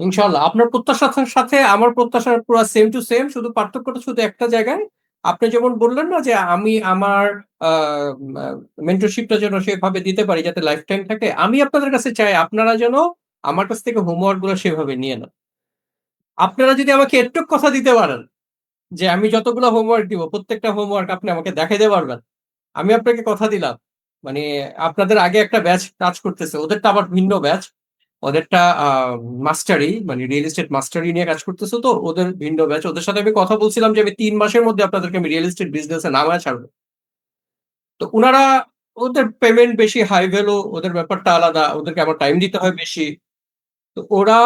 ইনশাআল্লাহ আপনার প্রত্যাশার সাথে আমার প্রত্যাশা পুরা সেম টু সেম। শুধু পার্থক্যটা শুধু একটা জায়গায়। আপনি যেমন বললেন না যে আমি আমার আ মা মেন্টরশিপটা যেন সেভাবে দিতে পারি যাতে লাইফ টাইম থাকে। আমি আপনাদের কাছে চাই আপনারা যেন আমার কাছ থেকে হোমওয়ার্ক গুলো সেভাবে নিয়ে নেন। আপনারা যদি আমাকে এটুক কথা দিতে পারেন যে আমি যতগুলো হোমওয়ার্ক দিব প্রত্যেকটা হোমওয়ার্ক আপনি আমাকে দেখাইতে পারবেন। আমি আপনাকে কথা দিলাম। মানে আপনাদের আগে একটা ব্যাচ কাজ করতেছে। ওদেরটা আবার ভিন্ন ব্যাচ। ওদেরটা মাস্টারি মানে রিয়েল এস্টেট মাস্টারি নিয়ে কাজ করতেছে তো ওদের ভিন্ন ব্যাচ। ওদের সাথে আমি কথা বলছিলাম যে আমি ৩ মাসের মধ্যে আপনাদেরকে আমি রিয়েল এস্টেট বিজনেসে নামায় ছাড়বো। তো উনারা ওদের পেমেন্ট বেশি হাই ভ্যালু ওদের ব্যাপারটা আলাদা। ওদেরকে আমার টাইম দিতে হয় বেশি। তো ওরা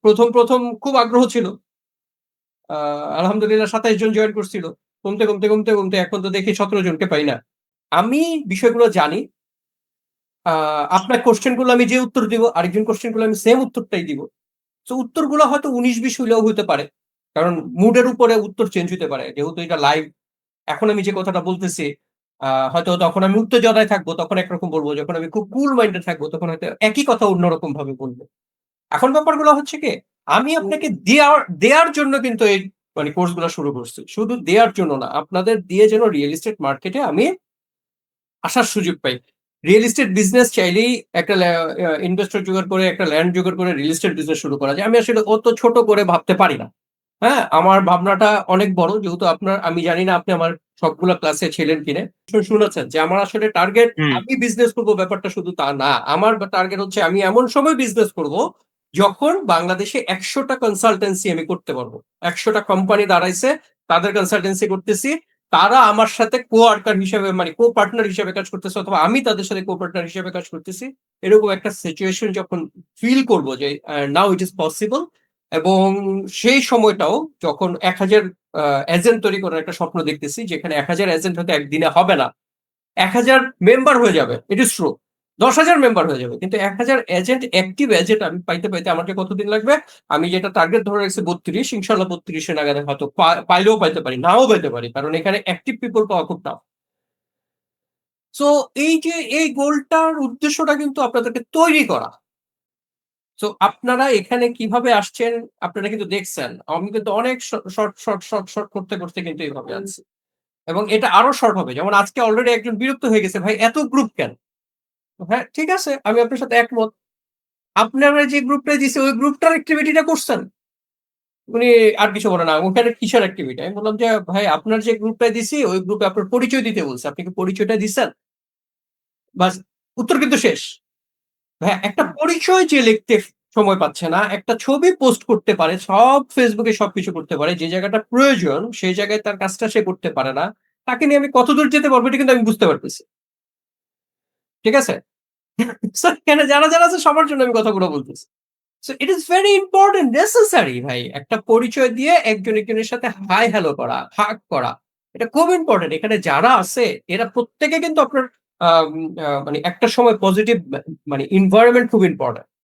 ১ম খুব আগ্রহ ছিল। আ আলহামদুলিল্লাহ ২৭ জন জয়েন করছিল। কমতে এখন তো দেখি ১৭ জনকে পাই না। আমি বিষয়গুলো জানি। আ আপনার কোয়েশ্চেন গুলো আমি যে উত্তর দিব, আরেকজন কোয়েশ্চেন গুলো আমি সেম উত্তরটাই দিব। সো উত্তরগুলো হয়তো ১৯-২০ হইলেও হইতে পারে। কারণ মুড এর উপরে উত্তর চেঞ্জ হইতে পারে। যেহেতু এটা লাইভ, এখন আমি যে কথাটা বলতেছি, হয়তো তখন আমি উত্তেজনায় থাকবো, তখন একরকম বলব। যখন আমি খুব কুল মাইন্ডে থাকবো, তখন হয়তো একই কথা অন্যরকম ভাবে বলব। এখন ব্যাপারগুলো হচ্ছে কি, আমি আপনাকে দেয়ার জন্য কিন্তু এই মানে কোর্স গুলা শুরু করছি। শুধু দেয়ার জন্য না। আপনাদের দিয়ে যেন রিয়াল এস্টেট মার্কেটে আমি আসার সুযোগ পাই। রিয়েল এস্টেট বিজনেস চাইলেই একটা ইনভেস্টর জোগাড় করে, একটা ল্যান্ড জোগাড় করে রিয়েল এস্টেট বিজনেস শুরু করা যায়। আমি আসলে অত ছোট করে ভাবতে পারি না। হ্যাঁ? আমার ভাবনাটা অনেক বড়। যেহেতু আমি জানি না আপনি আমার সবগুলা ক্লাসে ছিলেন কিনা। শুনেছেন যে আমার আসলে টার্গেট হুম। আমি বিজনেস করব ব্যাপারটা শুধু তা না। আমার টার্গেট হচ্ছে আমি এমন সময় বিজনেস করব যখন বাংলাদেশে ১০০ টা কনসালটেন্সি আমি করতে পারবো। ১০০ টা কোম্পানি দাঁড়াইছে, তাদের কনসালটেন্সি করতেছি। তারা আমার সাথে কো-ওয়ার্কার হিসেবে মানে কো-পার্টনার হিসেবে কাজ করতেছে অথবা আমি তাদের সাথে কো-পার্টনার হিসেবে কাজ করতেছি। এরকম একটা সিচুয়েশন যখন ফিল করব যে নাও ইট ইস পসিবল এবং সেই সময়টাও যখন ১০০০ এজেন্ট তৈরি করার একটা স্বপ্ন দেখতেছি যেখানে ১০০০ এজেন্ট হয়তো একদিনে হবে না। ১০০০ মেম্বার হয়ে যাবে। ইট ইস ট্রু। ১০,০০০ মেম্বার হয়ে যাবে। কিন্তু ১০০০ এজেন্ট অ্যাক্টিভ এজেন্ট আমি পাইতে আমাকে কতদিন লাগবে? আমি যেটা টার্গেট ধরে রাখছি ৩২, ইনশাআল্লাহ ৩২ এর নাগাদে হয়তো পাইলেও পাইতে পারি, নাও পাইতে পারি। কারণ এখানে অ্যাক্টিভ পিপল পাওয়া খুব টাফ। সো এই যে এই গোলটার উদ্দেশ্যটা কিন্তু আপনাদেরকে তৈরি করা। সো আপনারা এখানে কিভাবে আসছেন আপনারা কিন্তু দেখছেন। আমি কিন্তু অনেক শর্ট করতে কিন্তু এভাবে আনছি। এবং এটা আরো শর্ট হবে। যেমন আজকে অলরেডি একজন বিরক্ত হয়ে গেছে, "ভাই এত গ্রুপ কেন?" হ্যাঁ, ঠিক আছে। আমি আপনার সাথে একমত। আপনারা যে গ্রুপটা দিছে ওই গ্রুপটার অ্যাক্টিভিটিটা করছেন? উনি আর কিছু বলে না। ওখানে কিসের অ্যাক্টিভিটি? আমি বললাম যে, "ভাই আপনার যে গ্রুপটায় দিছি ওই গ্রুপে আপনার পরিচয় দিতে বলছে। আপনি কি পরিচয়টা দিছেন?" বাস উত্তর কিন্তু শেষ। ভাইয়া একটা পরিচয় যে লিখতে সময় পাচ্ছে না, একটা ছবি পোস্ট করতে পারে, সব Facebook এ সবকিছু করতে পারে। যে জায়গাটা প্রয়োজন সেই জায়গায় তার কাজটা সে করতে পারে না। তাকে নিয়ে আমি কতদূর যেতে পারবো এটা কিন্তু আমি বুঝতে পারতেছি। ঠিক আছে? সো এখানে যারা আছে সবার জন্য আমি কথাগুলো বলতেছি। So it is very important necessary ভাই। একটা পরিচয় দিয়ে একজন একজনের সাথে হাই হ্যালো করা, হাগ করা। এটা খুব ইম্পোর্টেন্ট। এখানে যারা আছে এরা প্রত্যেকে কিন্তু আপনার আম আ মানে একটা সময় পজিটিভ মানে এনভায়রনমেন্ট খুব ইম্পোর্টেন্ট।